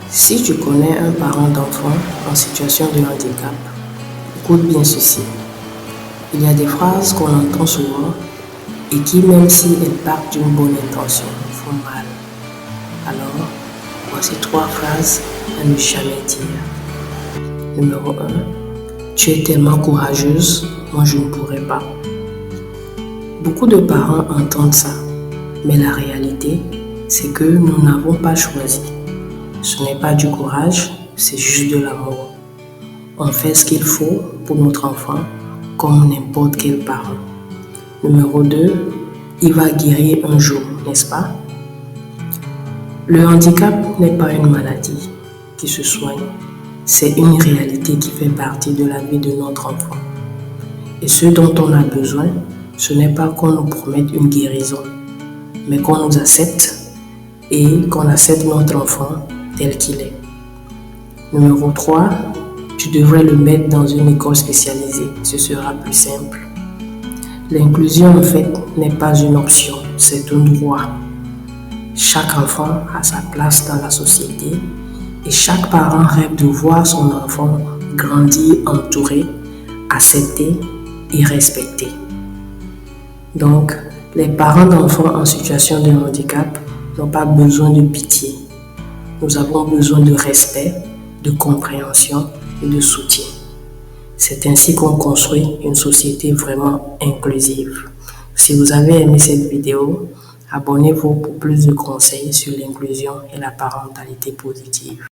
Si tu connais un parent d'enfant en situation de handicap, écoute bien ceci. Il y a des phrases qu'on entend souvent et qui, même si elles partent d'une bonne intention, font mal. Alors, voici 3 phrases à ne jamais dire. Numéro 1. Tu es tellement courageuse, moi je ne pourrais pas. Beaucoup de parents entendent ça, mais la réalité, c'est que nous n'avons pas choisi. Ce n'est pas du courage, c'est juste de l'amour. On fait ce qu'il faut pour notre enfant, comme n'importe quel parent. Numéro 2, il va guérir un jour, n'est-ce pas? Le handicap n'est pas une maladie qui se soigne, c'est une réalité qui fait partie de la vie de notre enfant. Et ce dont on a besoin, ce n'est pas qu'on nous promette une guérison, mais qu'on nous accepte et qu'on accepte notre enfant tel qu'il est. Numéro 3, tu devrais le mettre dans une école spécialisée, ce sera plus simple. L'inclusion en fait n'est pas une option, c'est un droit. Chaque enfant a sa place dans la société et chaque parent rêve de voir son enfant grandir entouré, accepté et respecté. Donc, les parents d'enfants en situation de handicap n'ont pas besoin de pitié. Nous avons besoin de respect, de compréhension et de soutien. C'est ainsi qu'on construit une société vraiment inclusive. Si vous avez aimé cette vidéo, abonnez-vous pour plus de conseils sur l'inclusion et la parentalité positive.